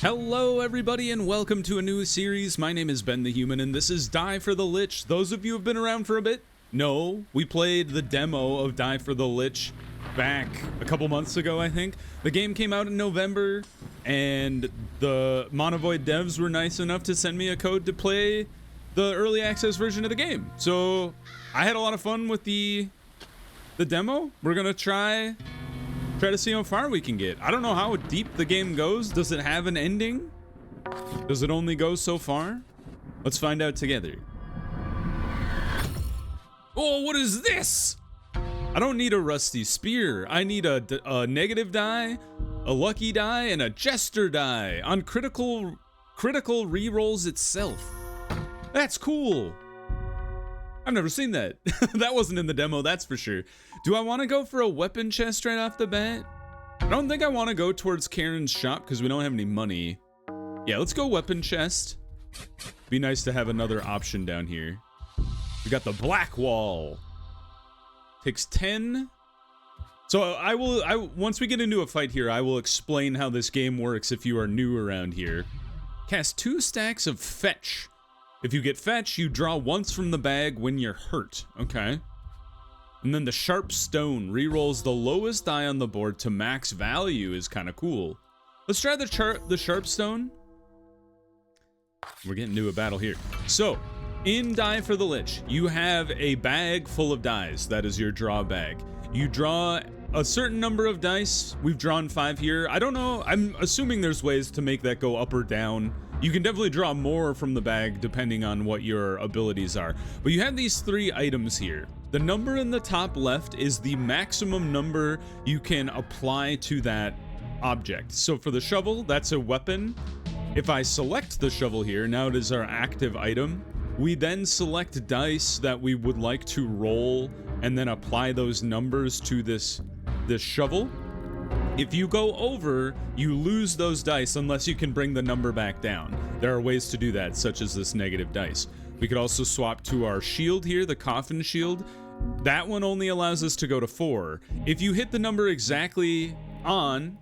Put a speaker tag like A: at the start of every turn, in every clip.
A: Hello everybody and welcome to a new series. My name is Ben the Human and this is Die for the Lich. Those of you who have been around for a bit know we played the demo of Die for the Lich back a couple months ago, I think. The game came out in November and the Monovoid devs were nice enough to send me a code to play the early access version of the game. So I had a lot of fun with the demo. We're gonna try to see how far we can get. I don't know how deep the game goes. Does it have an ending? Does it only go so far? Let's find out together. Oh, what is this? I don't need a rusty spear. I need a negative die, a lucky die, and a jester die on critical rerolls itself. That's cool. I've never seen that. That wasn't in the demo, that's for sure. Do I want to go for a weapon chest right off the bat? I don't think I want to go towards Karen's shop because we don't have any money. Yeah, let's go weapon chest. Be nice to have another option down here. We got the black wall. Takes 10. So once we get into a fight here, I will explain how this game works if you are new around here. Cast 2 stacks of fetch. If you get fetch, you draw once from the bag when you're hurt. Okay. And then the sharp stone rerolls the lowest die on the board to max value is kind of cool. Let's try the sharp stone. We're getting into a battle here. So, in Die for the Lich, you have a bag full of dice. That is your draw bag. You draw a certain number of dice. We've drawn 5 here. I don't know. I'm assuming there's ways to make that go up or down. You can definitely draw more from the bag depending on what your abilities are. But you have these 3 items here. The number in the top left is the maximum number you can apply to that object. So for the shovel, that's a weapon. If I select the shovel here, now it is our active item. We then select dice that we would like to roll and then apply those numbers to this shovel. If you go over, you lose those dice unless you can bring the number back down. There are ways to do that, such as this negative dice. We could also swap to our shield here, the coffin shield. That one only allows us to go to 4. If you hit the number exactly on,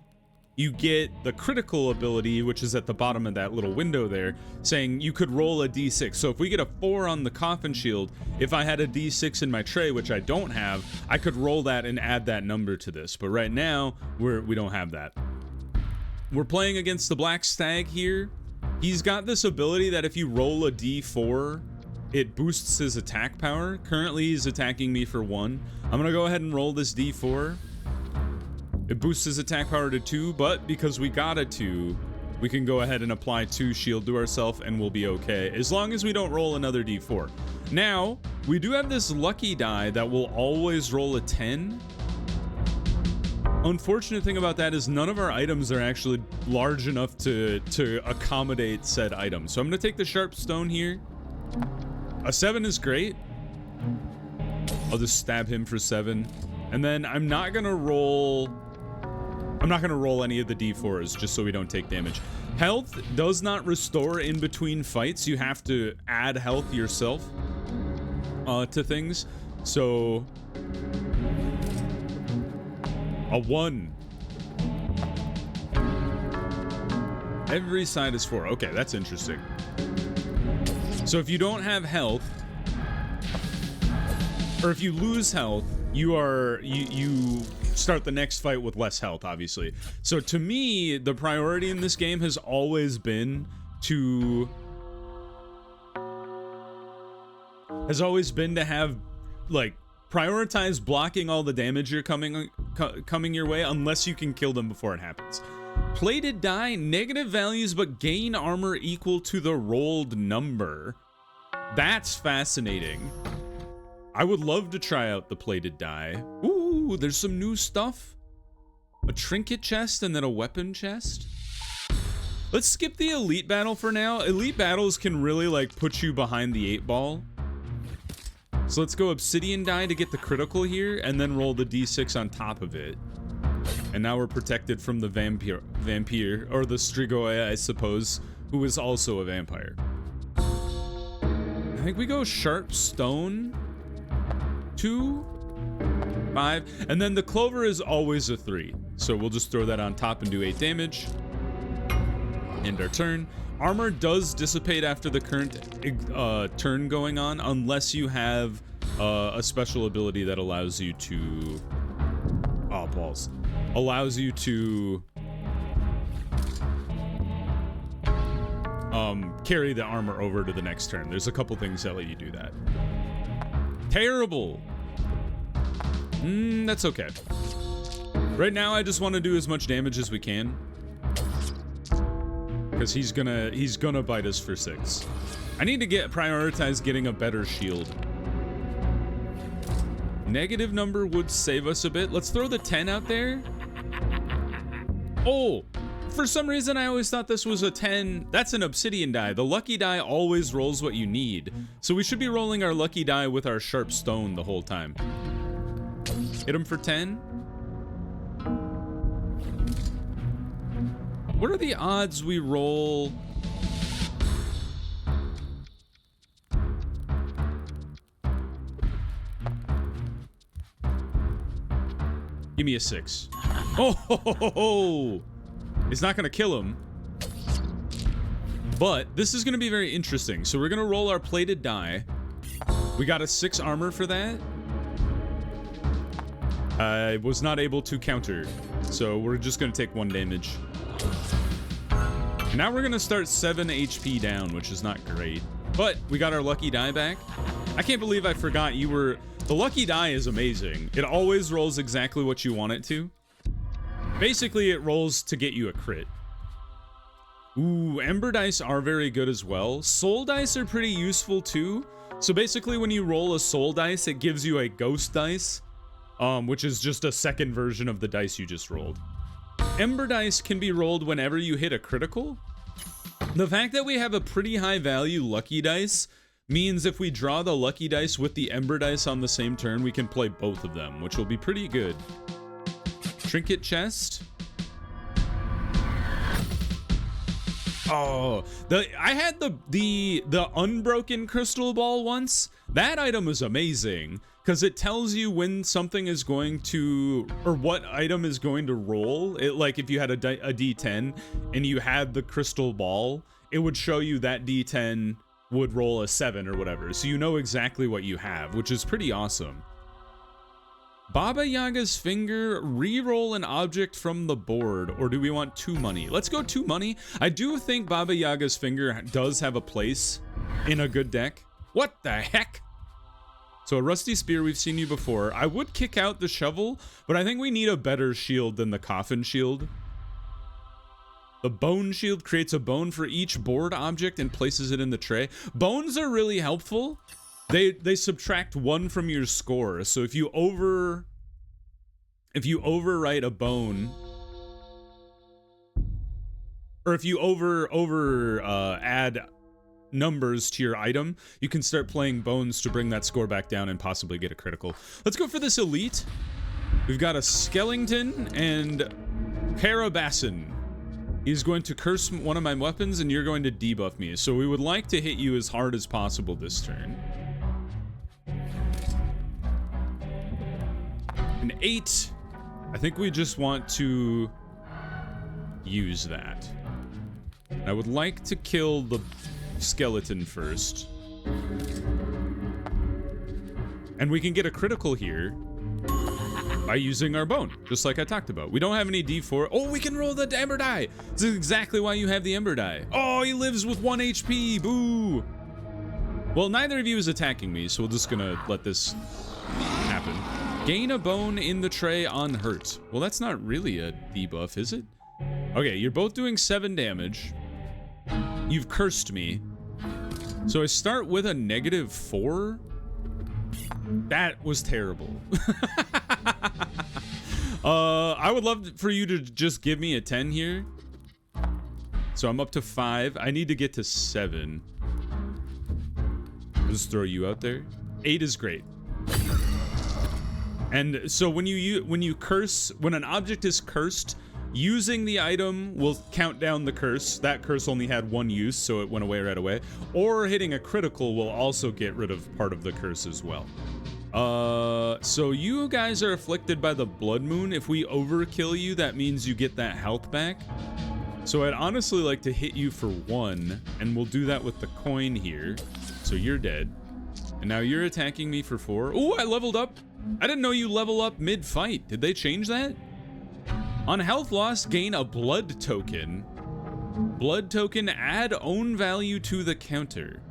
A: you get the critical ability, which is at the bottom of that little window there, saying you could roll a d6. So if we get a 4 on the coffin shield, if I had a d6 in my tray, which I don't have, I could roll that and add that number to this. But right now, we don't have that. We're playing against the Black Stag here. He's got this ability that if you roll a d4, it boosts his attack power. Currently, he's attacking me for 1. I'm gonna go ahead and roll this d4. It boosts his attack power to 2, but because we got a 2, we can go ahead and apply 2 shield to ourselves and we'll be okay, as long as we don't roll another d4. Now, we do have this lucky die that will always roll a 10. Unfortunate thing about that is none of our items are actually large enough to accommodate said item. So I'm gonna take the sharp stone here. A 7 is great. I'll just stab him for 7. And then I'm not gonna roll any of the d4s just so we don't take damage. Health does not restore in between fights. You have to add health yourself to things. So a 1. Every side is 4. Okay, that's interesting. So if you don't have health, or if you lose health, you start the next fight with less health, obviously. So to me, the priority in this game has always been to have, like, prioritize blocking all the damage you're coming your way unless you can kill them before it happens. Plated die, negative values but gain armor equal to the rolled number. That's fascinating. I would love to try out the plated die. Ooh, there's some new stuff. A trinket chest and then a weapon chest. Let's skip the elite battle for now. Elite battles can really, like, put you behind the 8 ball. So let's go obsidian die to get the critical here and then roll the d6 on top of it. And now we're protected from the vampire or the Strigoi, I suppose, who is also a vampire. I think we go sharp stone. 2, 5, and then the clover is always a 3. So we'll just throw that on top and do 8 damage. End our turn. Armor does dissipate after the current turn going on, unless you have a special ability that allows you to... Oh, balls. Allows you to... carry the armor over to the next turn. There's a couple things that let you do that. Terrible! That's okay. Right now, I just want to do as much damage as we can. Because he's gonna bite us for 6. I need to prioritize getting a better shield. Negative number would save us a bit. Let's throw the 10 out there. Oh! For some reason, I always thought this was a 10. That's an obsidian die. The lucky die always rolls what you need. So we should be rolling our lucky die with our sharp stone the whole time. Hit him for 10. What are the odds we roll? Give me a 6. Oh, ho, ho, ho, ho. It's not gonna kill him, but this is gonna be very interesting. So we're gonna roll our plated die. We got a 6 armor for that. I was not able to counter, so we're just gonna take 1 damage. And now we're gonna start 7 HP down, which is not great, but we got our lucky die back. I can't believe I forgot you were... The lucky die is amazing. It always rolls exactly what you want it to. Basically, it rolls to get you a crit. Ooh, Ember dice are very good as well. Soul dice are pretty useful too. So basically, when you roll a soul dice, it gives you a ghost dice, which is just a second version of the dice you just rolled. Ember dice can be rolled whenever you hit a critical. The fact that we have a pretty high value lucky dice means if we draw the lucky dice with the Ember dice on the same turn, we can play both of them, which will be pretty good. Trinket chest. Oh, I had the unbroken crystal ball once. That item is amazing because it tells you when something is going to, or what item is going to roll. It, like if you had a D10 and you had the crystal ball, it would show you that D10 would roll a 7 or whatever. So you know exactly what you have, which is pretty awesome. Baba Yaga's finger, re-roll an object from the board, or do we want 2 money? Let's go 2 money. I do think Baba Yaga's finger does have a place in a good deck. What the heck? So a rusty spear, we've seen you before. I would kick out the shovel, but I think we need a better shield than the coffin shield. The bone shield creates a bone for each board object and places it in the tray. Bones are really helpful. They subtract 1 from your score. So if you overwrite a bone, or if you add numbers to your item, you can start playing bones to bring that score back down and possibly get a critical. Let's go for this elite. We've got a skeleton and Carabassin. He's going to curse one of my weapons and you're going to debuff me. So we would like to hit you as hard as possible this turn. An 8. I think we just want to use that. I would like to kill the skeleton first. And we can get a critical here by using our bone, just like I talked about. We don't have any D4. Oh, we can roll the Ember die. This is exactly why you have the Ember die. Oh, he lives with 1 HP. Boo. Well, neither of you is attacking me, so we're just gonna let this happen. Gain a bone in the tray on hurt. Well, that's not really a debuff, is it? Okay, you're both doing 7 damage. You've cursed me. So I start with a -4. That was terrible. I would love for you to just give me a 10 here. So I'm up to 5. I need to get to 7. I'll just throw you out there. 8 is great. And so when you curse, when an object is cursed, using the item will count down the curse. That curse only had 1 use, so it went away right away. Or hitting a critical will also get rid of part of the curse as well. So you guys are afflicted by the blood moon. If we overkill you, that means you get that health back. So I'd honestly like to hit you for 1, and we'll do that with the coin here. So you're dead. And now you're attacking me for 4. Ooh, I leveled up. I didn't know you level up mid-fight. Did they change that? On health loss, gain a blood token. Blood token, add own value to the counter.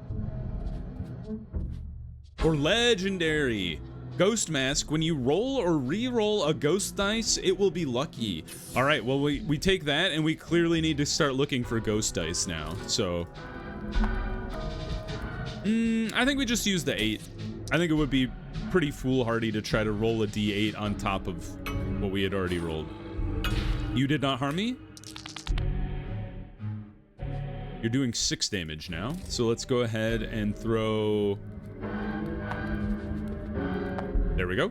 A: Or legendary. Ghost Mask, when you roll or re-roll a ghost dice, it will be lucky. All right, well, we take that, and we clearly need to start looking for ghost dice now. So, I think we just use the 8. I think it would be pretty foolhardy to try to roll a d8 on top of what we had already rolled. You did not harm me? You're doing 6 damage now. So let's go ahead and throw... There we go.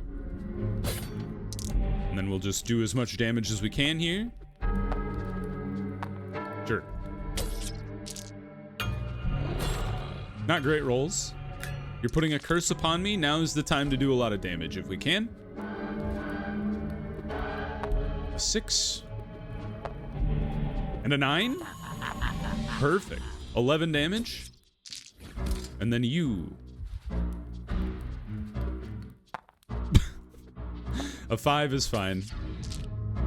A: And then we'll just do as much damage as we can here. Sure. Not great rolls. You're putting a curse upon me. Now is the time to do a lot of damage if we can. 6. And a 9. Perfect. 11 damage. And then you. A 5 is fine.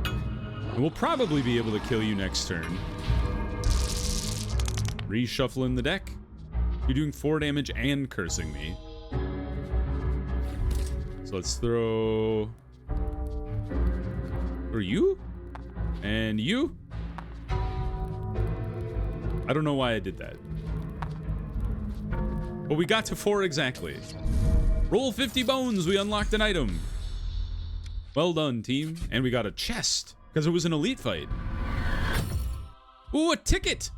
A: And we'll probably be able to kill you next turn. Reshuffling the deck. You're doing 4 damage and cursing me. So let's throw... Or you? And you? I don't know why I did that. But we got to 4 exactly. Roll 50 bones, we unlocked an item. Well done, team. And we got a chest, because it was an elite fight. Ooh, a ticket!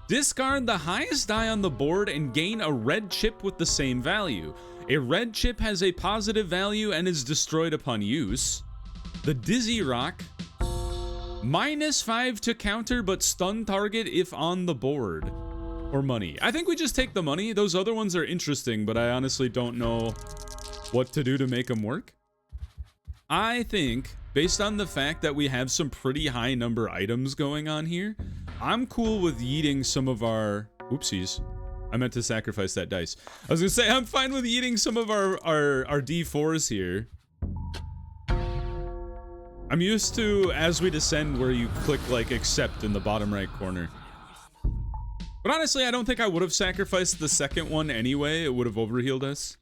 A: Discard the highest die on the board and gain a red chip with the same value. A red chip has a positive value and is destroyed upon use. The Dizzy Rock. -5 to counter, but stun target if on the board. Or money. I think we just take the money. Those other ones are interesting, but I honestly don't know what to do to make them work. I think, based on the fact that we have some pretty high number items going on here, I'm cool with yeeting some of our... Oopsies. I meant to sacrifice that dice. I was gonna say, I'm fine with yeeting some of our D4s here. I'm used to, as we descend, where you click, like, accept in the bottom right corner. But honestly, I don't think I would have sacrificed the second one anyway. It would have overhealed us.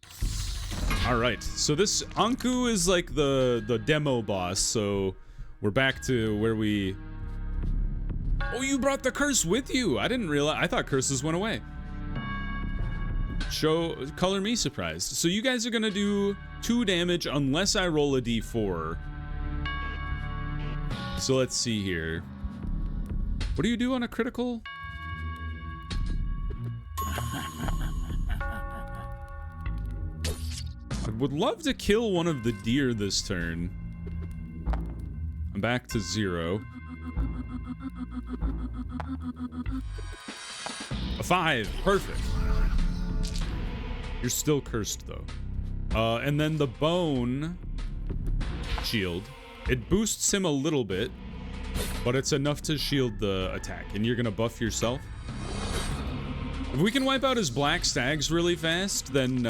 A: Alright, so this Anku is like the demo boss, so we're back to where we... Oh, you brought the curse with you! I didn't realize... I thought curses went away. Color me surprised. So you guys are gonna do 2 damage unless I roll a d4. So let's see here. What do you do on a critical? I would love to kill one of the deer this turn. I'm back to 0. A 5. Perfect. You're still cursed, though. And then the bone shield. It boosts him a little bit, but it's enough to shield the attack. And you're gonna buff yourself. If we can wipe out his black stags really fast, then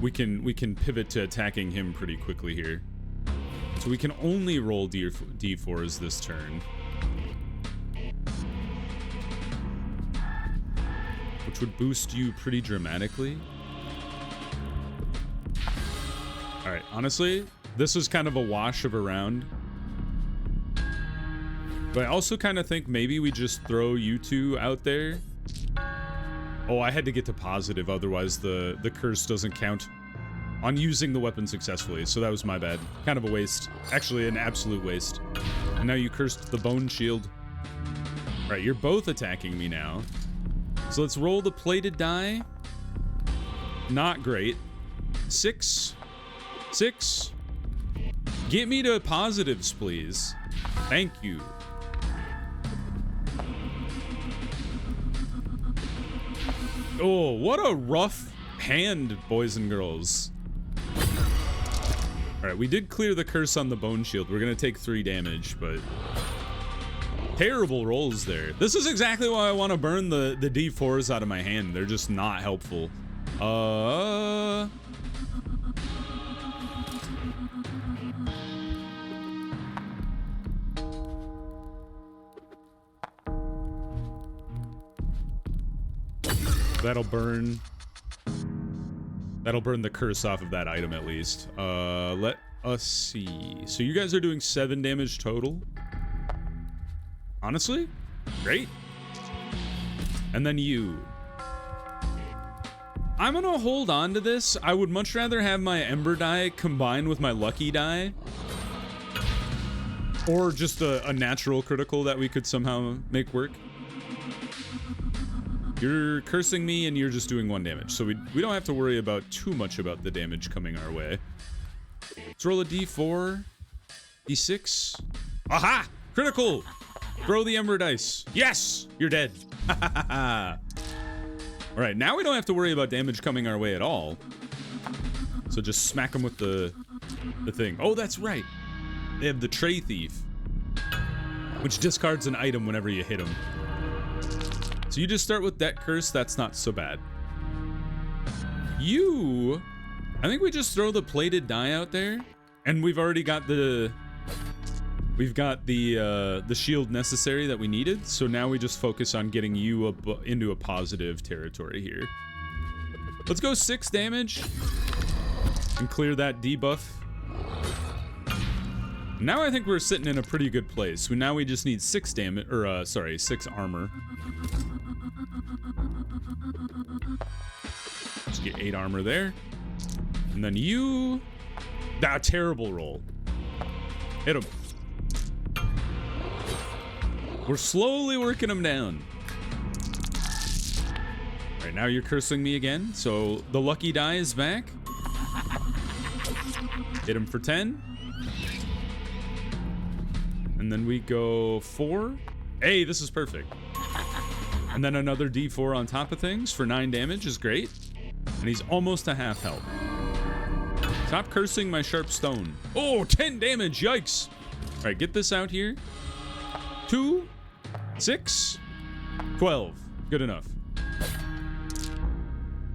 A: we can pivot to attacking him pretty quickly here. So we can only roll D4s this turn, which would boost you pretty dramatically. All right, honestly, this was kind of a wash of a round. But I also kind of think maybe we just throw you two out there. Oh, I had to get to positive, otherwise the curse doesn't count on using the weapon successfully, so that was my bad. Kind of a waste. Actually, an absolute waste. And now you cursed the bone shield. All right, you're both attacking me now. So let's roll the plated die. Not great. 6. 6. Get me to positives, please. Thank you. Oh, what a rough hand, boys and girls. All All right, we did clear the curse on the bone shield. We're gonna take 3 damage, but terrible rolls there. This is exactly why I want to burn the D4s out of my hand. They're just not helpful. That'll burn the curse off of that item at least. Let us see. So you guys are doing 7 damage total. Honestly, great. And then you. I'm gonna hold on to this. I would much rather have my Ember die combined with my Lucky die. Or just a natural critical that we could somehow make work. You're cursing me and you're just doing 1 damage. So we don't have to worry about too much about the damage coming our way. Let's roll a D4. D6. Aha! Critical! Throw the Ember dice. Yes! You're dead. Alright, now we don't have to worry about damage coming our way at all. So just smack him with the thing. Oh, that's right. They have the Tray Thief, which discards an item whenever you hit him. So you just start with that curse. That's not so bad. You... I think we just throw the plated die out there. And we've already got the... We've got the shield necessary that we needed, so now we just focus on getting you into a positive territory here. Let's go 6 damage and clear that debuff. Now I think we're sitting in a pretty good place. Now we just need 6 damage, or 6 armor. Let's get 8 armor there, and then you. That terrible roll. Hit him. We're slowly working him down. All right, now you're cursing me again. So the lucky die is back. Hit him for 10. And then we go 4. Hey, this is perfect. And then another D4 on top of things for 9 damage is great. And he's almost a half health. Stop cursing my sharp stone. Oh, 10 damage, yikes. All right, get this out here. 2, 6, 12. Good enough.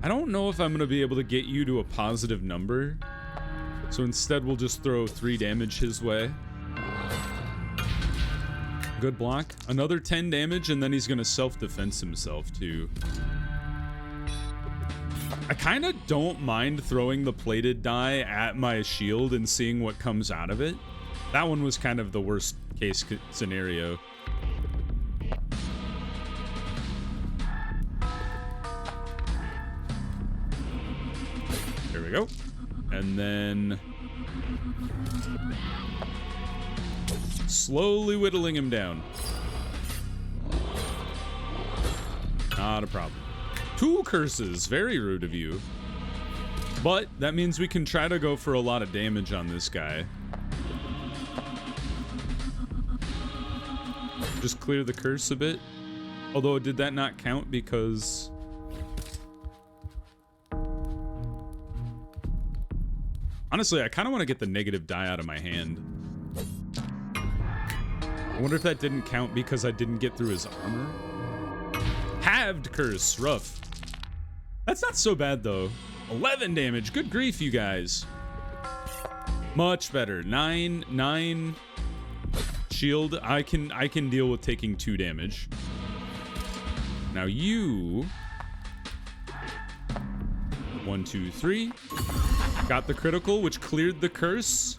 A: I don't know if I'm going to be able to get you to a positive number. So instead, we'll just throw 3 damage his way. Good block. Another 10 damage, and then he's going to self-defense himself, too. I kind of don't mind throwing the plated die at my shield and seeing what comes out of it. That one was kind of the worst case scenario. There we go. And then slowly whittling him down. Not a problem. 2 curses. Very rude of you. But that means we can try to go for a lot of damage on this guy. Just clear the curse a bit. Although, did that not count because... Honestly, I kind of want to get the negative die out of my hand. I wonder if that didn't count because I didn't get through his armor. Halved curse. Rough. That's not so bad, though. 11 damage. Good grief, you guys. Much better. 9 shield. I can deal with taking 2 damage. Now you... 1, 2, 3. Got the critical, which cleared the curse.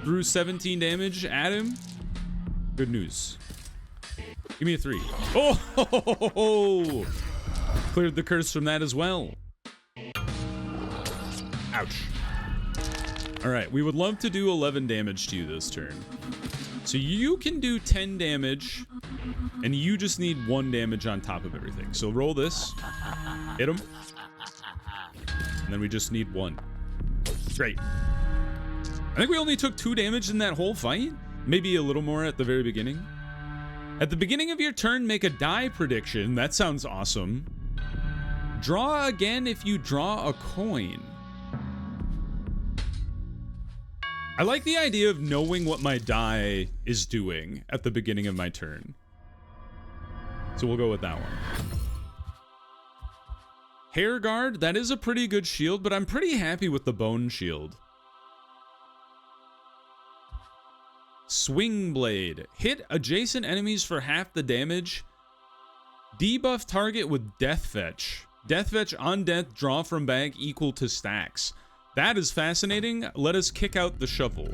A: Threw 17 damage at him. Good news. Give me a 3. Oh! Ho, ho, ho, ho. Cleared the curse from that as well. Ouch. All right, we would love to do 11 damage to you this turn. So you can do 10 damage, and you just need 1 damage on top of everything. So roll this. Hit him. And then we just need 1. Great. I think we only took 2 damage in that whole fight. Maybe a little more at the very beginning. At the beginning of your turn, make a die prediction. That sounds awesome. Draw again if you draw a coin. I like the idea of knowing what my die is doing at the beginning of my turn. So we'll go with that one. Hair Guard, that is a pretty good shield, but I'm pretty happy with the Bone Shield. Swing Blade. Hit adjacent enemies for half the damage. Debuff target with Death Fetch. Death Fetch on death, draw from bag equal to stacks. That is fascinating. Let us kick out the shovel.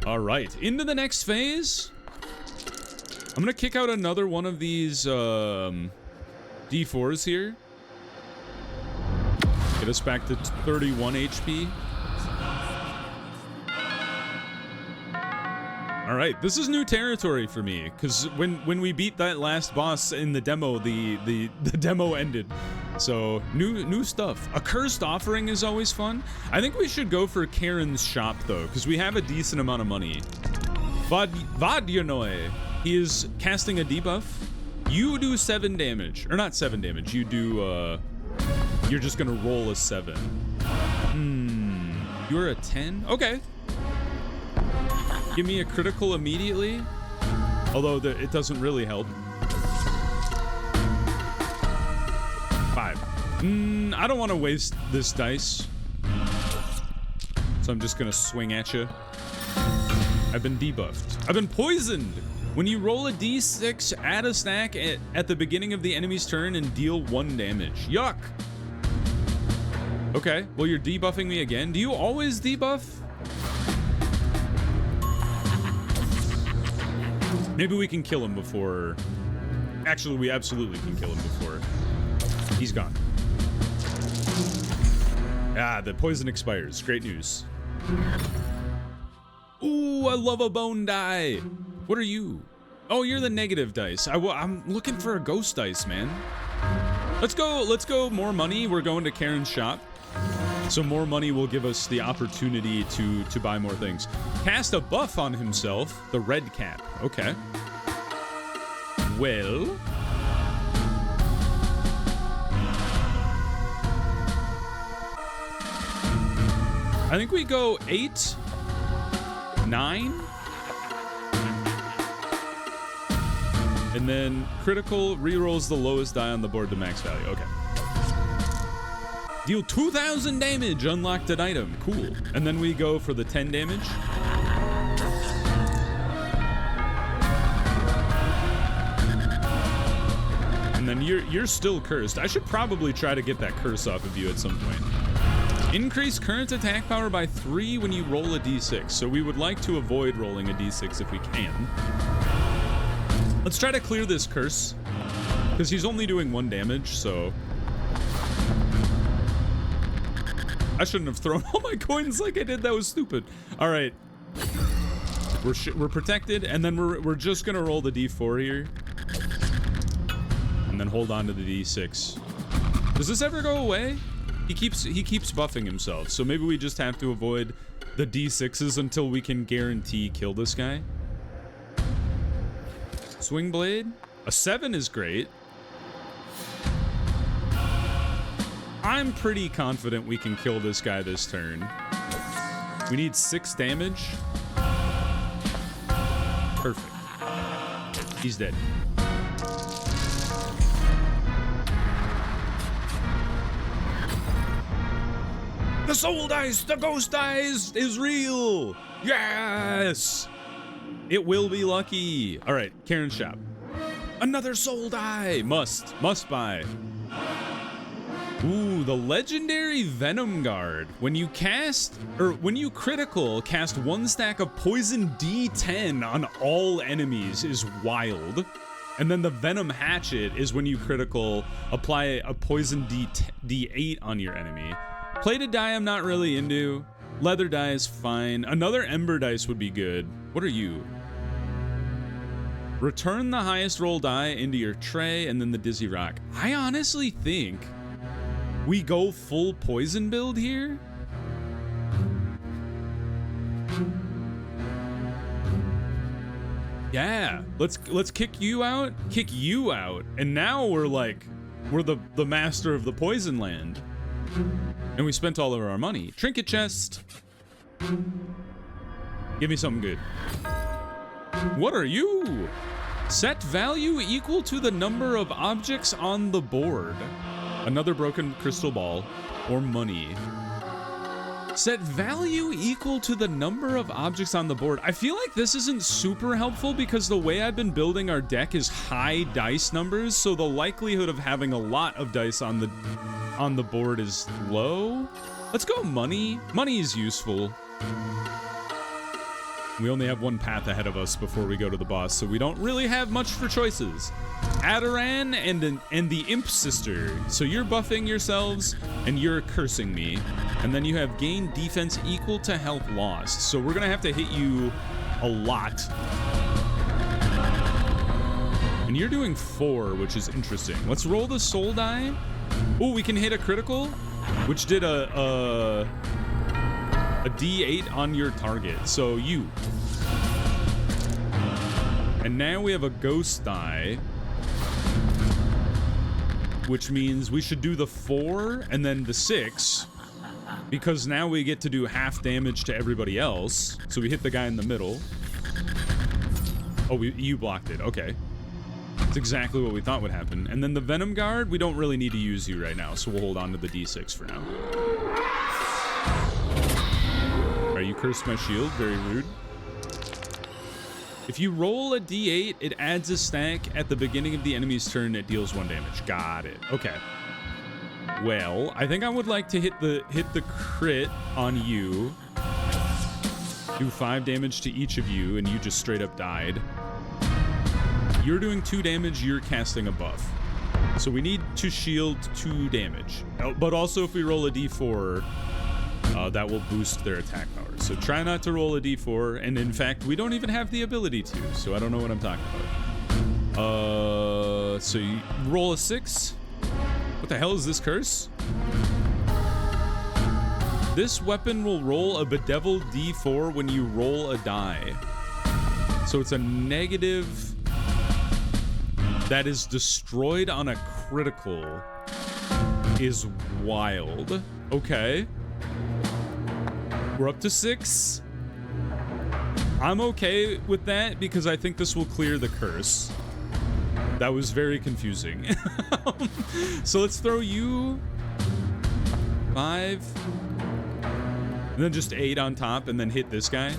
A: All right, into the next phase. I'm gonna kick out another one of these D4s here. Get us back to 31 HP. All right, this is new territory for me, because when we beat that last boss in the demo, the demo ended. So new stuff. A cursed offering is always fun. I think we should go for Karen's shop though, because we have a decent amount of money. Vadyanoi, he is casting a debuff. You do 7 damage, or not 7 damage. You do you're just gonna roll a 7. You're a 10. Okay. Give me a critical immediately, although it doesn't really help. 5. I don't want to waste this dice, so I'm just gonna swing at you. I've been debuffed. I've been poisoned. When you roll a d6, add a stack at the beginning of the enemy's turn and deal 1 damage. Yuck. Okay, well you're debuffing me again. Do you always debuff? Maybe we can kill him before... Actually, we absolutely can kill him before he's gone. Ah, the poison expires. Great news. Ooh, I love a bone die. What are you? Oh, you're the negative dice. I'm looking for a ghost dice, man. Let's go more money. We're going to Karen's shop. So more money will give us the opportunity to buy more things. Cast a buff on himself, the red cap. Okay. Well. I think we go 8, 9. And then critical rerolls the lowest die on the board to max value. Okay. Deal 2,000 damage, unlocked an item. Cool. And then we go for the 10 damage. And then you're still cursed. I should probably try to get that curse off of you at some point. Increase current attack power by 3 when you roll a d6. So we would like to avoid rolling a d6 if we can. Let's try to clear this curse, because he's only doing 1 damage, so... I shouldn't have thrown all my coins like I did. That was stupid. All right. We're protected, and then we're just gonna roll the d4 here. And then hold on to the d6. Does this ever go away? He keeps buffing himself, so maybe we just have to avoid the d6s until we can guarantee kill this guy. Swing Blade. A 7 is great. I'm pretty confident we can kill this guy this turn. We need 6 damage. Perfect. He's dead. The soul dice, the ghost dice is real. Yes. It will be lucky. All right, Karen's shop. Another soul die. Must buy. Ooh, the legendary Venom Guard. When you critical, cast 1 stack of poison D10 on all enemies is wild. And then the Venom Hatchet is when you critical, apply a poison D8 on your enemy. Plated die I'm not really into. Leather die is fine. Another Ember dice would be good. What are you? Return the highest roll die into your tray and then the Dizzy Rock. I honestly think we go full poison build here. Yeah, let's kick you out, and now we're the master of the poison land. And we spent all of our money. Trinket chest. Give me something good. What are you? Set value equal to the number of objects on the board. Another broken crystal ball or money. Set value equal to the number of objects on the board. I feel like this isn't super helpful because the way I've been building our deck is high dice numbers, so the likelihood of having a lot of dice on the board is low. Let's go money. Money is useful. We only have one path ahead of us before we go to the boss, so we don't really have much for choices. Adaran and the Imp Sister. So you're buffing yourselves, and you're cursing me. And then you have gain defense equal to health lost. So we're gonna have to hit you a lot. And you're doing 4, which is interesting. Let's roll the soul die. Oh, we can hit a critical, which did a D8 on your target. So you. And now we have a ghost die, which means we should do the 4 and then the 6, because now we get to do half damage to everybody else. So we hit the guy in the middle. Oh, you blocked it. Okay. That's exactly what we thought would happen. And then the Venom Guard, we don't really need to use you right now, so we'll hold on to the D6 for now. Alright, you cursed my shield. Very rude. If you roll a D8, it adds a stack at the beginning of the enemy's turn. It deals 1 damage. Got it. Okay. Well, I think I would like to hit the crit on you. Do 5 damage to each of you, and you just straight up died. You're doing 2 damage. You're casting a buff. So we need to shield 2 damage. But also, if we roll a D4, that will boost their attack power. So try not to roll a D4. And in fact, we don't even have the ability to. So I don't know what I'm talking about. So you roll a 6. What the hell is this curse? This weapon will roll a bedeviled D4 when you roll a die. So it's a negative that is destroyed on a critical. Is wild. Okay. We're up to 6. I'm okay with that because I think this will clear the curse. That was very confusing. So let's throw you 5. And then just 8 on top and then hit this guy.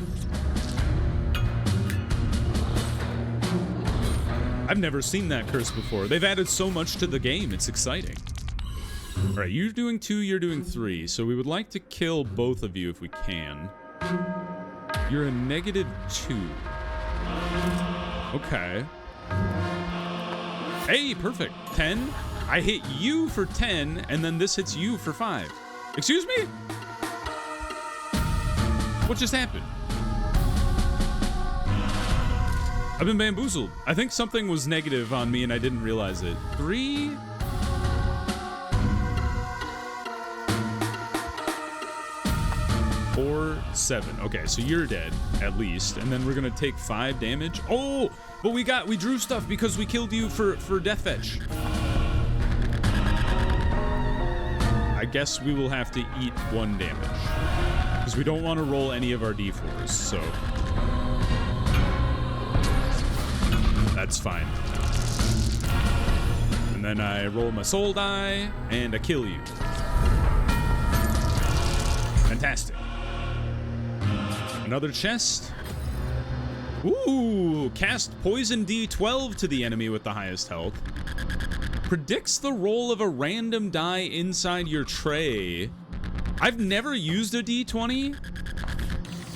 A: I've never seen that curse before. They've added so much to the game. It's exciting. All right, you're doing 2, you're doing 3. So we would like to kill both of you if we can. You're a -2. Okay. Hey, perfect. 10. I hit you for 10, and then this hits you for 5. Excuse me? What just happened? I've been bamboozled. I think something was negative on me and I didn't realize it. 3. Or 7. Okay, so you're dead, at least. And then we're gonna take 5 damage. Oh, but we drew stuff because we killed you for death fetch. I guess we will have to eat 1 damage. Because we don't want to roll any of our D4s, so. That's fine. And then I roll my soul die, and I kill you. Fantastic. Another chest. Ooh, cast poison D12 to the enemy with the highest health. Predicts the roll of a random die inside your tray. I've never used a D20,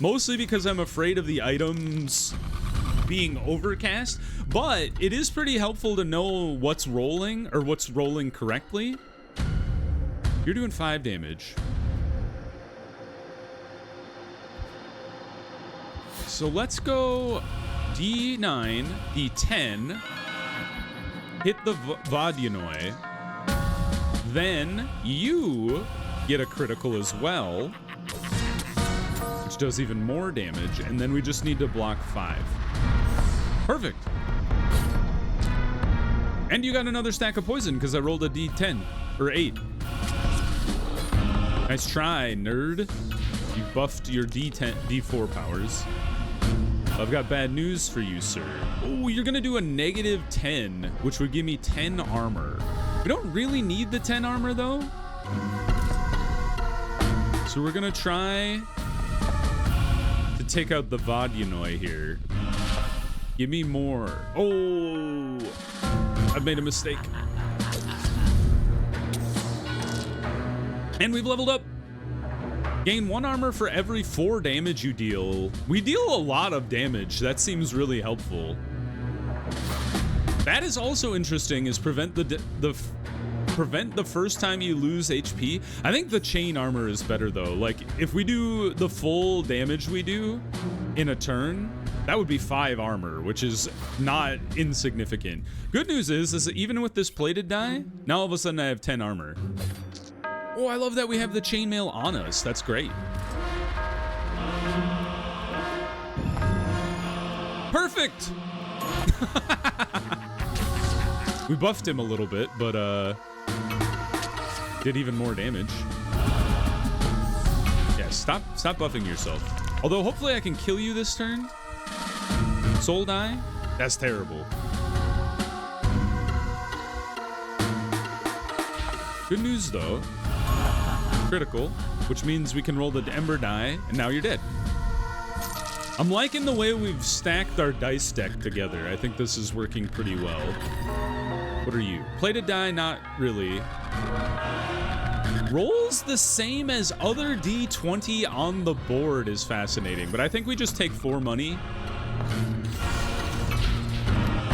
A: mostly because I'm afraid of the items being overcast, but it is pretty helpful to know what's rolling or what's rolling correctly. You're doing 5 damage. So let's go D9, D10, hit the Vodyanoi, then you get a critical as well, which does even more damage, and then we just need to block 5. Perfect. And you got another stack of poison because I rolled a D10, or 8. Nice try, nerd. You buffed your D10, D4 powers. I've got bad news for you, sir. Oh, you're gonna do a -10, which would give me 10 armor. We don't really need the 10 armor, though. So we're gonna try to take out the Vodyanoi here. Give me more. Oh, I've made a mistake. And we've leveled up. Gain 1 armor for every 4 damage you deal. We deal a lot of damage. That seems really helpful. That is also interesting, is prevent the first time you lose HP. I think the chain armor is better though. Like if we do the full damage we do in a turn, that would be 5 armor, which is not insignificant. Good news is that even with this plated die, now all of a sudden I have 10 armor. Oh, I love that we have the chainmail on us. That's great. Perfect! We buffed him a little bit, but did even more damage. Yeah, stop buffing yourself. Although hopefully I can kill you this turn. Soul die? That's terrible. Good news though. Critical, which means we can roll the Ember die, and now you're dead. I'm liking the way we've stacked our dice deck together. I think this is working pretty well. What are you? Plated die, not really. Rolls the same as other D20 on the board is fascinating, but I think we just take 4 money.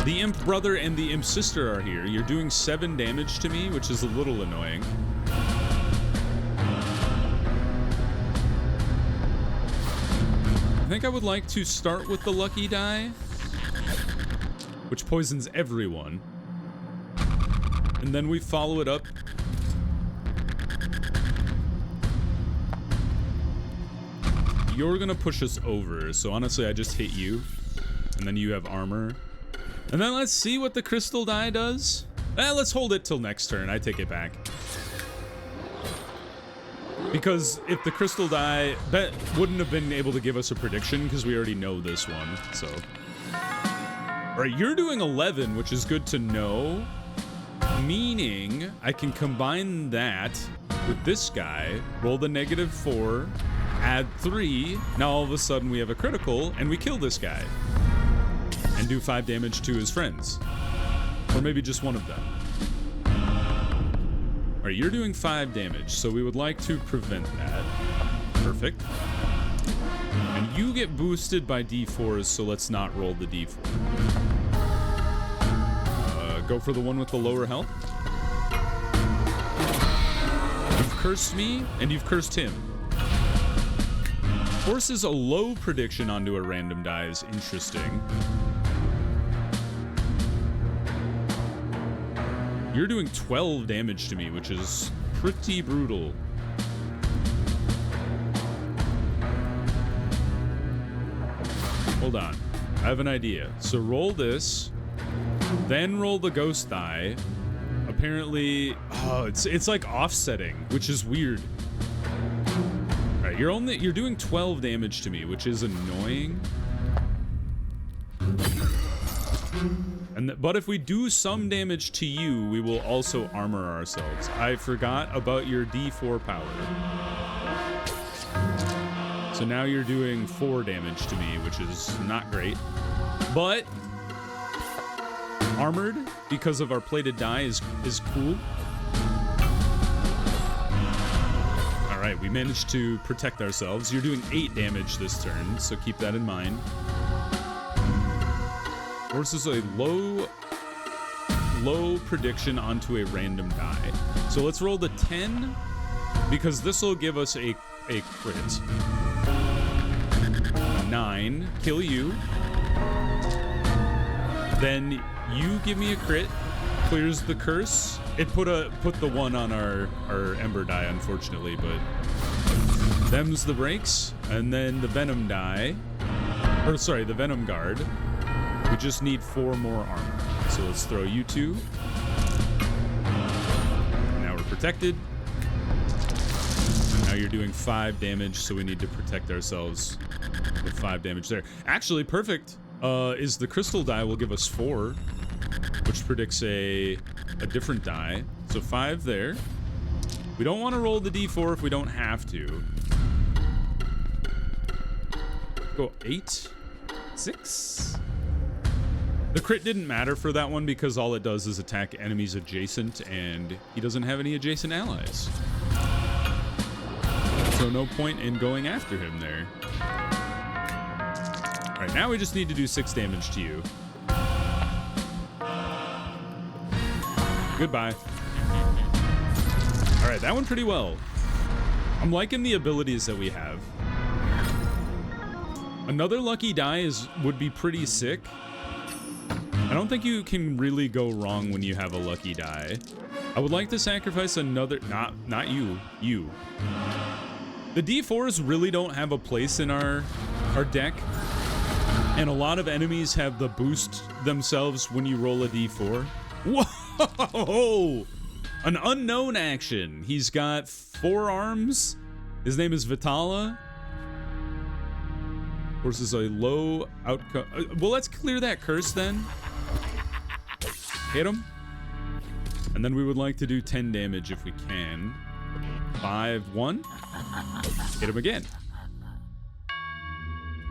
A: The Imp Brother and the Imp Sister are here. You're doing 7 damage to me, which is a little annoying. I think I would like to start with the lucky die, which poisons everyone. And then we follow it up. You're gonna push us over, so honestly I just hit you. And then you have armor. And then let's see what the crystal die does. Let's hold it till next turn, I take it back. Because if the crystal die, that wouldn't have been able to give us a prediction because we already know this one, so. All right, you're doing 11, which is good to know. Meaning I can combine that with this guy, roll the -4, add 3. Now all of a sudden we have a critical and we kill this guy. And do 5 damage to his friends. Or maybe just one of them. Alright, you're doing 5 damage, so we would like to prevent that. Perfect. And you get boosted by D4s, so let's not roll the D4. Go for the one with the lower health. You've cursed me, and you've cursed him. Forces a low prediction onto a random die is interesting. You're doing 12 damage to me, which is pretty brutal. Hold on. I have an idea. So roll this, then roll the ghost die. Apparently, oh, it's like offsetting, which is weird. All right, you're doing 12 damage to me, which is annoying. But if we do some damage to you, we will also armor ourselves. I forgot about your D4 power. So now you're doing 4 damage to me, which is not great. But armored, because of our plated die, is cool. All right, we managed to protect ourselves. You're doing 8 damage this turn, so keep that in mind. Forces a low prediction onto a random die. So let's roll the 10, because this will give us a crit. 9, kill you. Then you give me a crit, clears the curse. It put the 1 on our Ember die, unfortunately, but them's the breaks. And then the Venom die, or sorry, the Venom guard. We just need 4 more armor. So let's throw you 2. Now we're protected. Now you're doing 5 damage, so we need to protect ourselves with 5 damage there. Actually, perfect. Is the crystal die will give us 4, which predicts a different die. So 5 there. We don't want to roll the d4 if we don't have to. Go 8, 6. The crit didn't matter for that one because all it does is attack enemies adjacent, and he doesn't have any adjacent allies. So no point in going after him there. All right, now we just need to do 6 damage to you. Goodbye. All right, that went pretty well. I'm liking the abilities that we have. Another lucky die would be pretty sick. I don't think you can really go wrong when you have a lucky die. I would like to sacrifice another... Not you. You. The D4s really don't have a place in our deck. And a lot of enemies have the boost themselves when you roll a D4. Whoa! An unknown action. He's got 4 arms. His name is Vitala. Forces a low outcome. Well, let's clear that curse then. Hit him. And then we would like to do 10 damage if we can. 5, 1. Hit him again.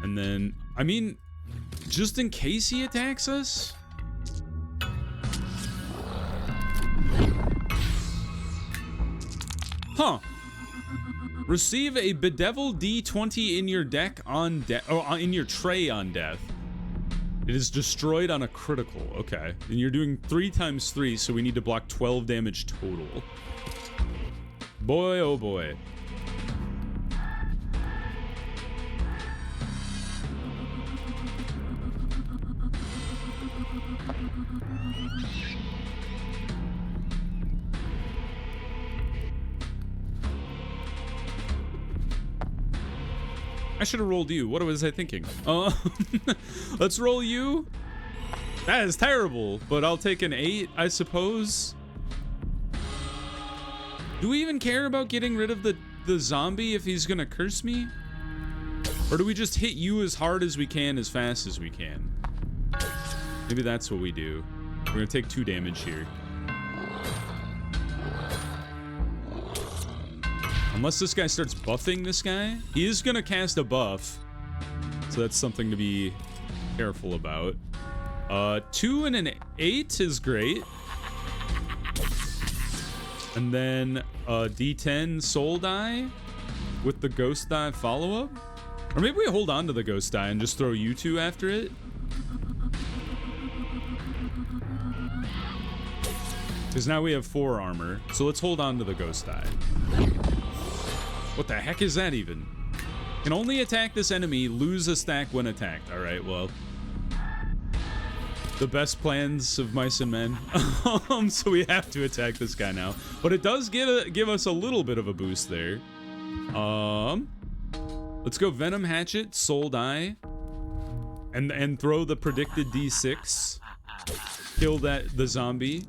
A: And then, I mean, just in case he attacks us. Huh. Receive a bedeviled D20 in your deck on in your tray on death. It is destroyed on a critical. Okay. And you're doing 3 times 3, so we need to block 12 damage total. Boy, oh boy. I should have rolled you. What was I thinking? Let's roll you. That is terrible, but I'll take an 8, I suppose. Do we even care about getting rid of the zombie if he's gonna curse me? Or do we just hit you as hard as we can, as fast as we can? Maybe that's what we do. We're gonna take 2 damage here. Unless this guy starts buffing this guy. He is gonna cast a buff. So that's something to be careful about. 2 and an 8 is great. And then a D10 soul die with the ghost die follow-up. Or maybe we hold on to the ghost die and just throw you 2 after it. Because now we have 4 armor. So let's hold on to the ghost die. What the heck is that even? Can only attack this enemy, lose a stack when attacked. All right, well. The best plans of mice and men. So we have to attack this guy now. But it does give us a little bit of a boost there. Let's go Venom Hatchet, Soul Die. And throw the predicted D6. Kill the zombie.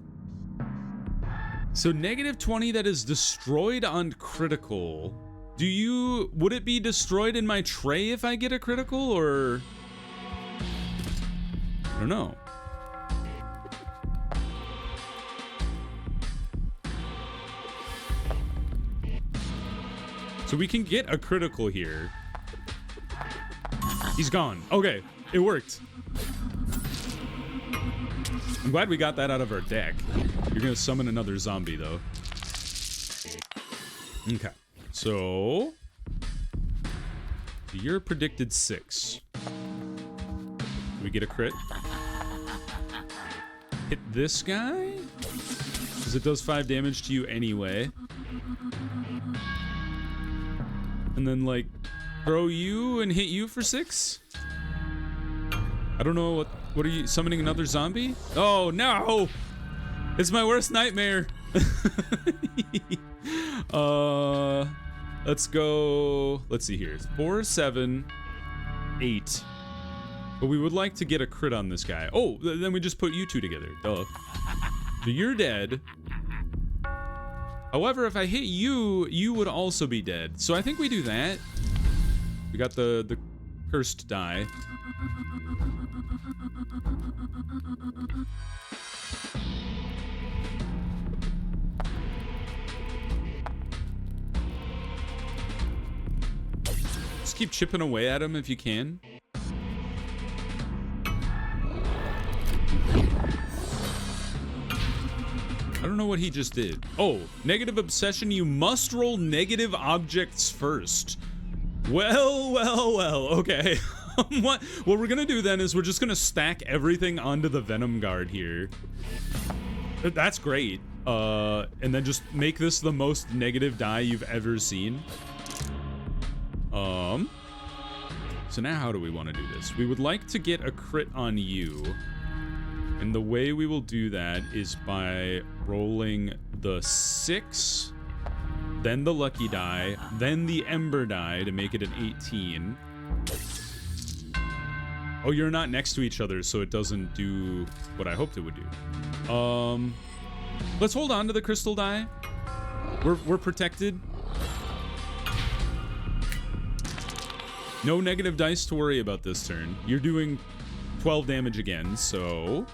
A: So -20 that is destroyed on critical. Would it be destroyed in my tray if I get a critical, or? I don't know. So we can get a critical here. He's gone. Okay, it worked. I'm glad we got that out of our deck. You're gonna summon another zombie, though. Okay. So you're predicted 6. Do we get a crit? Hit this guy? Because it does 5 damage to you anyway. And then, like, throw you and hit you for 6? I don't know what are you summoning another zombie? Oh no! It's my worst nightmare. Let's go. Let's see here. It's 4, 7, 8. But we would like to get a crit on this guy. Oh, then we just put you 2 together. Duh. So you're dead. However, if I hit you, you would also be dead. So I think we do that. We got the cursed die. Just keep chipping away at him if you can. I don't know what he just did. Oh, negative obsession. You must roll negative objects first. Well, well, well. Okay. What we're gonna do then is we're just gonna stack everything onto the Venom Guard here. That's great. And then just make this the most negative die you've ever seen. So now how do we want to do this? We would like to get a crit on you. And the way we will do that is by rolling the 6, then the lucky die, then the ember die to make it an 18. Oh, you're not next to each other, so it doesn't do what I hoped it would do. Let's hold on to the crystal die. We're protected. No negative dice to worry about this turn. You're doing 12 damage again, so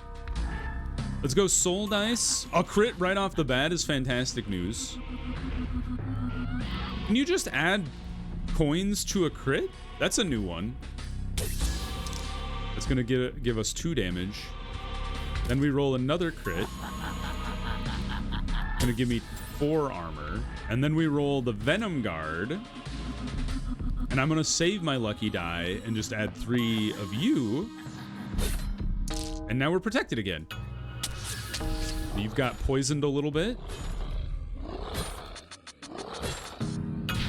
A: let's go soul dice. A crit right off the bat is fantastic news. Can you just add coins to a crit? That's a new one. It's gonna give us 2 damage. Then we roll another crit. Gonna give me 4 armor. And then we roll the Venom Guard. And I'm gonna save my lucky die and just add 3 of you. And now we're protected again. You've got poisoned a little bit.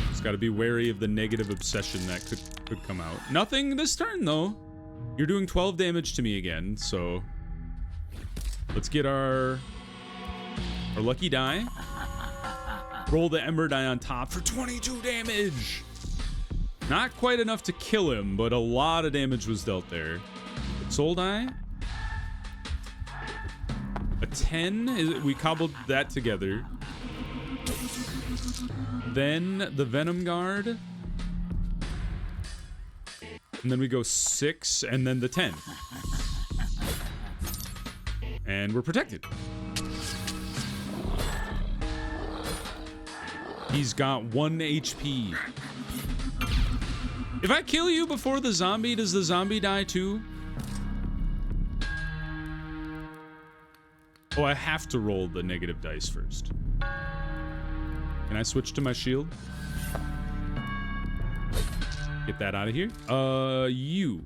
A: Just gotta be wary of the negative obsession that could come out. Nothing this turn though. You're doing 12 damage to me again, so let's get our lucky die. Roll the ember die on top for 22 damage. Not quite enough to kill him, but a lot of damage was dealt there. Soul die. A 10. We cobbled that together. Then the Venom Guard. And then we go 6, and then the 10. And we're protected. He's got 1 HP. If I kill you before the zombie, does the zombie die too? Oh, I have to roll the negative dice first. Can I switch to my shield? Get that out of here. You.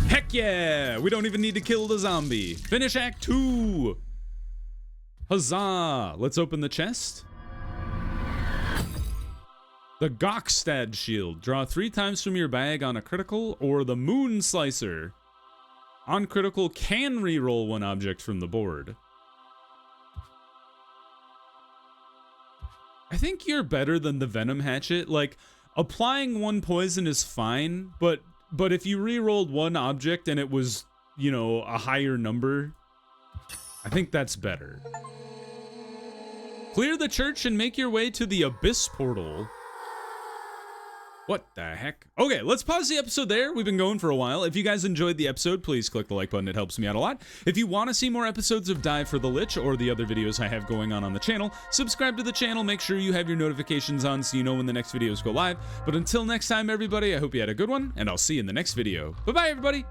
A: Heck yeah! We don't even need to kill the zombie. Finish Act 2. Huzzah! Let's open the chest. The Gokstad Shield. Draw 3 times from your bag on a critical, or the Moon Slicer. On critical, can re-roll 1 object from the board. I think you're better than the Venom Hatchet. Like, applying 1 poison is fine, but if you re-rolled 1 object and it was, you know, a higher number, I think that's better. Clear the church and make your way to the Abyss Portal. What the heck? Okay, let's pause the episode there. We've been going for a while. If you guys enjoyed the episode, please click the like button. It helps me out a lot. If you want to see more episodes of Dive for the Lich or the other videos I have going on the channel, subscribe to the channel. Make sure you have your notifications on so you know when the next videos go live. But until next time, everybody, I hope you had a good one, and I'll see you in the next video. Bye-bye, everybody.